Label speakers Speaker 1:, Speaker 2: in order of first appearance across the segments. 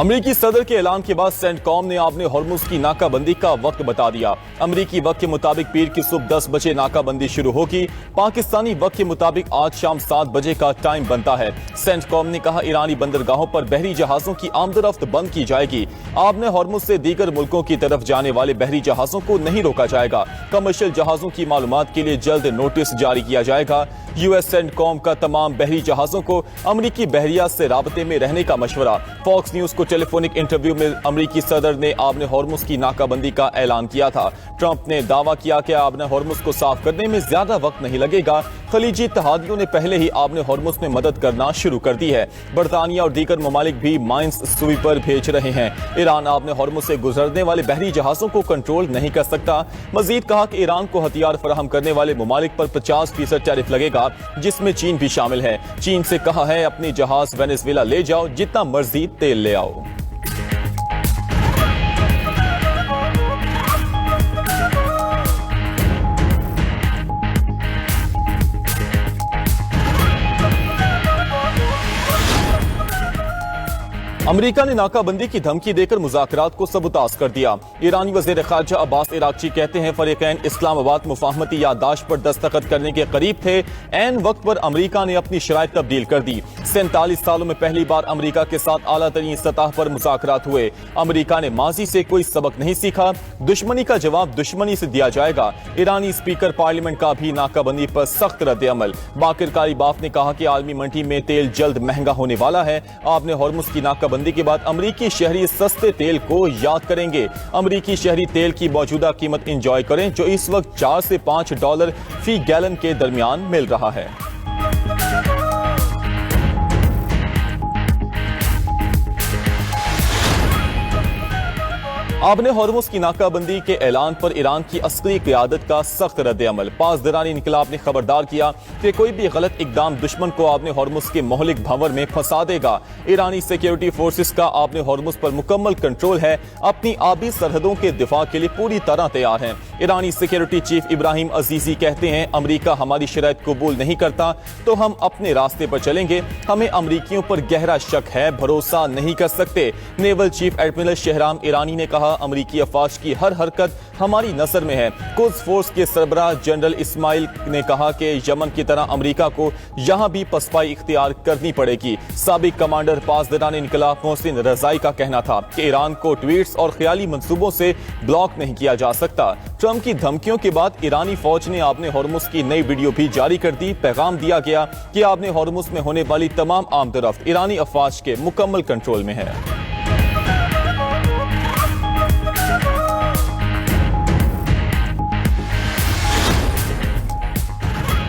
Speaker 1: अमेरिकी सदर के ऐलान के बाद सेंटकॉम ने आपने हॉर्मुज की नाकाबंदी का वक्त बता दिया। अमेरिकी वक्त के मुताबिक पीर की सुबह 10 बजे नाकाबंदी शुरू होगी। पाकिस्तानी वक्त के मुताबिक आज शाम 7 बजे का टाइम बनता है। सेंटकॉम ने कहा ईरानी बंदरगाहों पर बहरी जहाजों की आमदरफ्त बंद की जाएगी। आपने हॉर्मुज से दीगर मुल्कों की तरफ जाने वाले बहरी जहाजों को नहीं रोका जाएगा। कमर्शियल जहाजों की मालूमात के लिए जल्द नोटिस जारी किया जाएगा। यूएस सेंटकॉम का तमाम बहरी जहाजों को अमेरिकी बहरिया से राबते में रहने का मशवरा। फॉक्स न्यूज को टेलीफोनिक इंटरव्यू में अमेरिकी सदर ने आपने हॉर्मुज की नाकाबंदी का ऐलान किया था। ट्रंप ने दावा किया कि आपने हॉर्मुज को साफ करने में ज्यादा वक्त नहीं लगेगा। खलीजी इत्तेहादियों ने पहले ही आपने हॉर्मुज में मदद करना शुरू कर दी है। बरतानिया और दीगर ममालिक भी माइंस स्वीपर भेज रहे हैं। ईरान आपने हॉर्मुज से गुजरने वाले बहरी जहाजों को कंट्रोल नहीं कर सकता। मजीद कहा कि ईरान को हथियार फराहम करने वाले ममालिक पर 50% टैरिफ लगेगा, जिसमें चीन भी शामिल है। चीन से कहा है अपनी जहाज वेनेजुएला ले जाओ, जितना मर्जी तेल ले आओ। अमेरिका ने नाकाबंदी की धमकी देकर मुज़ाकरात को सबूताज कर दिया। ईरानी वज़ीर ख़ारजा अब्बास इराक़ची कहते हैं फ़रीक़ैन इस्लामाबाद मुफ़ाहमती याददाश्त पर दस्तखत करने के करीब थे। ऐन वक्त पर अमेरिका ने अपनी शराइत तब्दील कर दी। 47 सालों में पहली बार अमेरिका के साथ आला तरीन सतह पर मुज़ाकरात हुए। अमेरिका ने माजी से कोई सबक नहीं सीखा। दुश्मनी का जवाब दुश्मनी से दिया जाएगा। ईरानी स्पीकर पार्लियामेंट का भी नाकाबंदी पर सख्त रद्द अमल। बाकिर कालीबाफ ने कहा कि आलमी मंडी में तेल जल्द महंगा होने वाला है। आपने हॉर्मुज की नाकाबंदी के बाद अमेरिकी शहरी सस्ते तेल को याद करेंगे। अमेरिकी शहरी तेल की मौजूदा कीमत एंजॉय करें, जो इस वक्त $4 से $5 फी गैलन के दरमियान मिल रहा है। आपने हॉर्मुज की नाकाबंदी के ऐलान पर ईरान की अस्करी क़यादत का सख्त रद्द अमल। पासदारानी इनकलाब ने खबरदार किया कि कोई भी गलत इकदाम दुश्मन को आपने हॉर्मुज के मोहलिक भंवर में फंसा देगा। ईरानी सिक्योरिटी फोर्सेस का आपने हॉर्मुज पर मुकम्मल कंट्रोल है। अपनी आबी सरहदों के दिफा के लिए पूरी तरह तैयार हैं। ईरानी सिक्योरिटी चीफ इब्राहिम अजीजी कहते हैं अमेरिका हमारी शराइत कबूल नहीं करता तो हम अपने रास्ते पर चलेंगे। हमें अमेरिकियों पर गहरा शक है, भरोसा नहीं कर सकते। नेवल चीफ एडमिरल शहराम ईरानी ने कहा अमेरिकी अफवाज की हर हरकत हमारी नजर में है। कुद्स फोर्स के सरबराह जनरल इस्माइल ने कहा कि यमन की तरह अमेरिका को यहां भी पसपाई इख्तियार करनी पड़ेगी। साबिक कमांडर पासदारान इनकलाब मोहसिन रजाई का कहना था कि ईरान को ट्वीट्स और ख्याली मंसूबों से ब्लॉक नहीं किया जा सकता। ट्रंप की धमकियों के बाद ईरानी फौज ने आपने हॉर्मुज की नई वीडियो भी जारी कर दी। पैगाम दिया गया कि आपने हॉर्मुज में होने वाली तमाम आमदरफ्त ईरानी अफवाज के मुकम्मल कंट्रोल में है।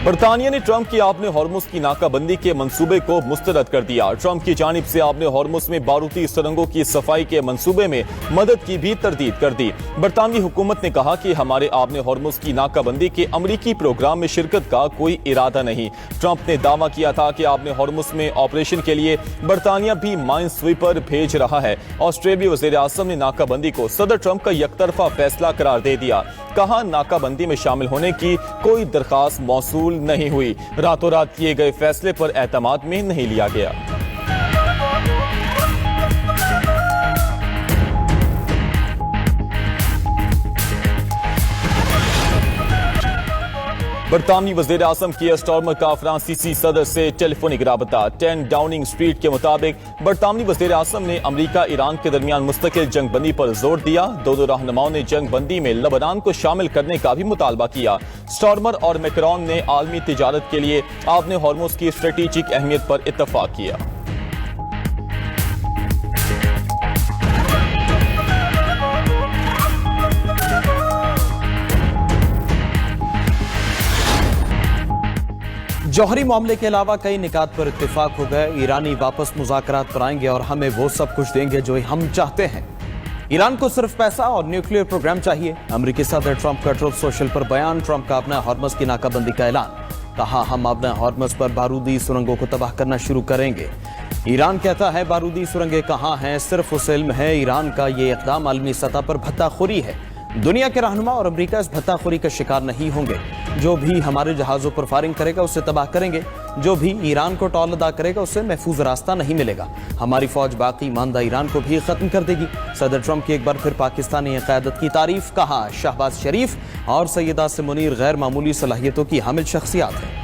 Speaker 1: बरतानिया ने ट्रंप की आपने हॉर्मुज की नाकाबंदी के मंसूबे को मुस्तरद कर दिया। ट्रंप की जानिब से आपने हॉर्मुज में बारूदी सुरंगों की सफाई के मंसूबे में मदद की भी तरदीद कर दी। बरतानवी हुकूमत ने कहा कि हमारे आपने हॉर्मुज की नाकाबंदी के अमरीकी प्रोग्राम में शिरकत का कोई इरादा नहीं। ट्रंप ने दावा किया था कि आपने हॉर्मुज में ऑपरेशन के लिए बरतानिया भी माइन स्वीपर भेज रहा है। ऑस्ट्रेलियाई वज़ीर आज़म ने नाकाबंदी को सदर ट्रंप का यकतरफा फैसला करार दे दिया। कहा नाकाबंदी में शामिल होने की कोई दरखास्त मौसूल नहीं हुई। रातों रात किए गए फैसले पर एतमाद में नहीं लिया गया। बरतानवी वज़ीर आज़म कियर स्टारमर का फ्रांसीसी सदर से टेलीफोनिक राबता। 10 डाउनिंग स्ट्रीट के मुताबिक बरतानवी वज़ीर आज़म ने अमेरिका ईरान के दरमियान मुस्तकिल जंग बंदी पर जोर दिया। दोनों रहनुमाओं ने जंग बंदी में लबनान को शामिल करने का भी मुतालबा किया। स्टारमर और मैक्रोन ने आलमी तिजारत के लिए आपने हॉर्मुज की स्ट्रेटेजिक अहमियत पर इत्तफाक किया।
Speaker 2: जौहरी मामले के अलावा कई निकात पर इत्तेफाक हो गए। ईरानी वापस मुज़ाकरात पर आएंगे और हमें वो सब कुछ देंगे जो हम चाहते हैं। ईरान को सिर्फ पैसा और न्यूक्लियर प्रोग्राम चाहिए। अमेरिकी सदर ट्रंप का ट्रुथ सोशल पर बयान। ट्रंप का अपना हॉर्मुज की नाकाबंदी का ऐलान। कहा हम अपना हॉर्मुज पर बारूदी सुरंगों को तबाह करना शुरू करेंगे। ईरान कहता है बारूदी सुरंगें कहाँ हैं, सिर्फ उसे इल्म है। ईरान का ये इक़दाम आलमी सतह पर भत्ताखोरी है। दुनिया के रहनुमा और अमेरिका इस भत्ताखोरी का शिकार नहीं होंगे। जो भी हमारे जहाज़ों पर फायरिंग करेगा उसे तबाह करेंगे। जो भी ईरान को टॉल अदा करेगा उसे महफूज रास्ता नहीं मिलेगा। हमारी फौज बाकी मानदा ईरान को भी खत्म कर देगी। सदर ट्रंप की एक बार फिर पाकिस्तानी क़यादत की तारीफ। कहा, शहबाज शरीफ और सैयद आसिम मुनीर गैर मामूली सलाहियतों की हामिल शख्सियात हैं।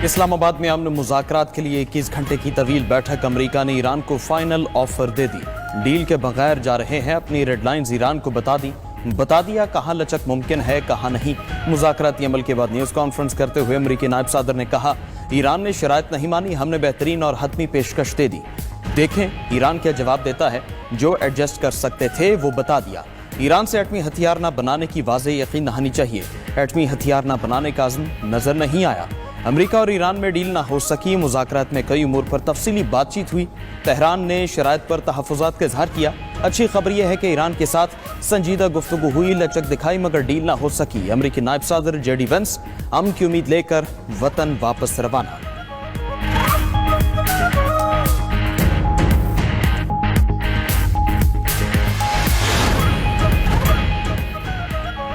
Speaker 2: इस्लामाबाद में अमन मुज़ाकरात के लिए 21 घंटे की तवील बैठक। अमेरिका ने ईरान को फाइनल ऑफर दे दी। डील के बगैर जा रहे हैं, अपनी रेड लाइंस ईरान को बता दिया कहां लचक मुमकिन है कहां नहीं। मुज़ाकराती अमल के बाद न्यूज़ कॉन्फ्रेंस करते हुए अमेरिकी नायब सदर ने कहा, ईरान ने शराइत नहीं मानी, हमने बेहतरीन और हतमी पेशकश दे दी। देखें ईरान क्या जवाब देता है। जो एडजस्ट कर सकते थे वो बता दिया। ईरान से एटमी हथियार न बनाने की वाज़ेह यकीन नहानी चाहिए। एटमी हथियार न बनाने का अज़्म नजर नहीं आया। अमेरिका और ईरान में डील ना हो सकी। मुज़ाकरात में कई उमूर पर तफसीली बातचीत हुई। तेहरान ने शराइत पर तहफ़्फ़ुज़ात का इज़हार किया। अच्छी खबर यह है कि ईरान के साथ संजीदा गुफ्तगू हुई, लचक दिखाई, मगर डील ना हो सकी। अमेरिकी नायब सदर JD वेंस अमन की उम्मीद लेकर वतन वापस रवाना।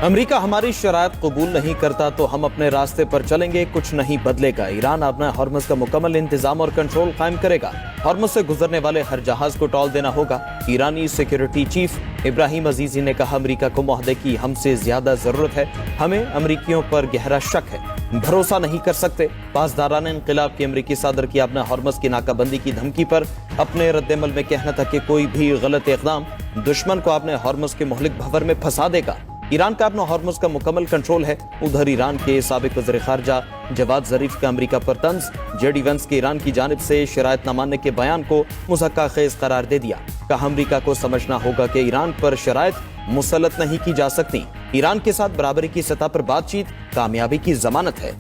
Speaker 2: अमेरिका हमारी शराइत कबूल नहीं करता तो हम अपने रास्ते पर चलेंगे, कुछ नहीं बदलेगा। ईरान अपना हॉर्मज़ का मुकम्मल इंतजाम और कंट्रोल कायम करेगा। हॉर्मज़ से गुजरने वाले हर जहाज को टॉल देना होगा। ईरानी सिक्योरिटी चीफ इब्राहिम अजीजी ने कहा, अमेरिका को मुआहदे की हमसे ज्यादा जरूरत है। हमें अमेरिकियों पर गहरा शक है, भरोसा नहीं कर सकते। पासदारान इंक़िलाब के अमेरिकी सदर की अपना हॉर्मज़ की नाकाबंदी की धमकी पर अपने रद्दमल में कहना था कि कोई भी गलत इक़दाम दुश्मन को अपने हॉर्मज़ के मुहलिक भंवर में फंसा देगा। ईरान का अपना हॉर्मुज़ का मुकम्मल कंट्रोल है। उधर ईरान के साबिक वज़ीर ख़ारजा जवाद ज़रीफ का अमेरिका पर तंज। JD वेंस के ईरान की जानिब से शराइत न मानने के बयान को मुज़क्का खेज़ करार दे दिया। कहा, अमेरिका को समझना होगा कि ईरान पर शराइत मुसल्लत नहीं की जा सकती। ईरान के साथ बराबरी की सतह पर बातचीत कामयाबी की जमानत है।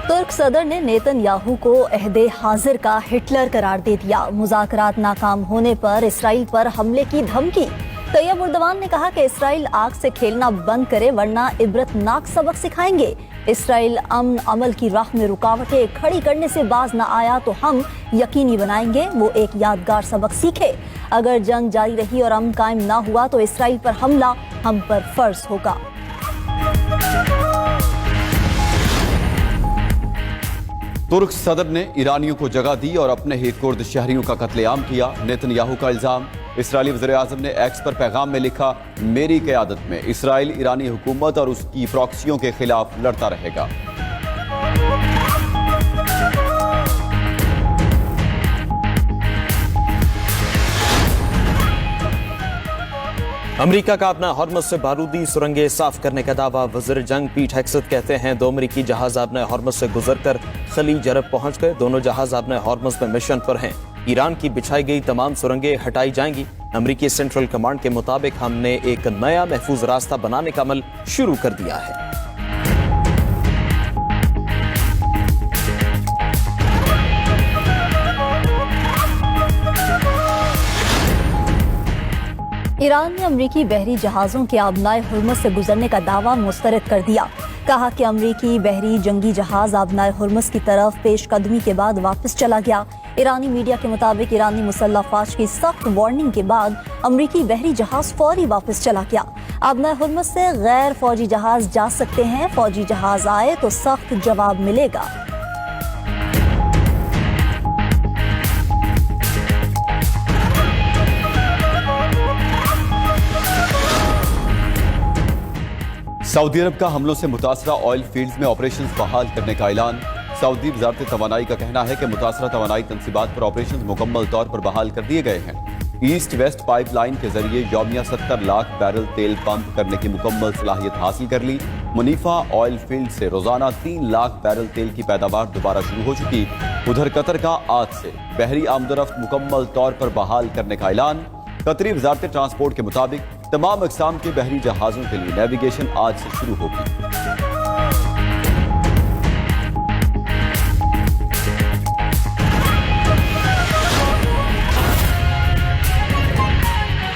Speaker 3: तुर्क सदर ने नेतन्याहू को अहदे हाजिर का हिटलर करार दे दिया। मुज़ाकरात नाकाम होने पर इसराइल पर हमले की धमकी। तैयब उर्दवान ने कहा कि इसराइल आग से खेलना बंद करे वरना इबरतनाक सबक सिखाएंगे। इसराइल अमन अमल की राह में रुकावटें खड़ी करने से बाज न आया तो हम यकीनी बनाएंगे वो एक यादगार सबक सीखे। अगर जंग जारी रही और अमन कायम ना हुआ तो इसराइल पर हमला हम पर फर्ज होगा।
Speaker 4: तुर्क सदर ने ईरानियों को जगह दी और अपने ही कुर्द शहरियों का कत्लेआम किया। नेतन्याहू का इल्जाम। इसराइली वज़ीर आज़म ने एक्स पर पैगाम में लिखा, मेरी क़यादत में इसराइल ईरानी हुकूमत और उसकी प्रॉक्सियों के खिलाफ लड़ता रहेगा।
Speaker 2: अमेरिका का अपना हॉर्मज़ से बारूदी सुरंगें साफ करने का दावा। वज़ीर जंग पीट हेक्सेट कहते हैं, 2 अमेरिकी जहाज अपने हॉर्मज़ से गुजरकर खलीज अरब पहुंच गए। दोनों जहाज अपने हॉर्मज़ में मिशन पर हैं। ईरान की बिछाई गई तमाम सुरंगें हटाई जाएंगी। अमेरिकी सेंट्रल कमांड के मुताबिक हमने एक नया महफूज रास्ता बनाने का अमल शुरू कर दिया है।
Speaker 3: ईरान ने अमरीकी बहरी जहाज़ों के आबनाए हुर्मुज़ से गुजरने का दावा मुस्तरद कर दिया। कहा कि अमरीकी बहरी जंगी जहाज़ आबनाए हुर्मुज़ की तरफ पेशकदमी के बाद वापस चला गया। ईरानी मीडिया के मुताबिक ईरानी मुसल्लह फ़ौज की सख्त वार्निंग के बाद अमरीकी बहरी जहाज़ फौरी वापस चला गया। आबनाए हुर्मुज़ से गैर फौजी जहाज़ जा सकते हैं। फौजी जहाज़ आए तो सख्त जवाब मिलेगा।
Speaker 4: सऊदी अरब का हमलों से मुतासरा ऑयल फील्ड्स में ऑपरेशंस बहाल करने का ऐलान। सऊदी वज़ारत तवानाई का कहना है कि मुतासरा तवानाई तंसीबात पर ऑपरेशंस मुकम्मल तौर पर बहाल कर दिए गए हैं। ईस्ट वेस्ट पाइपलाइन के जरिए यौमिया 70 लाख बैरल तेल पंप करने की मुकम्मल सलाहियत हासिल कर ली। मुनीफा ऑयल फील्ड से रोजाना 3 लाख बैरल तेल की पैदावार दोबारा शुरू हो चुकी। उधर कतर का आज से बहरी आमदोरफ्त मुकम्मल तौर पर बहाल करने का ऐलान। कतरी वजारत ट्रांसपोर्ट के मुताबिक तमाम अक़साम के बहरी जहाजों के लिए नेविगेशन आज से शुरू होगी।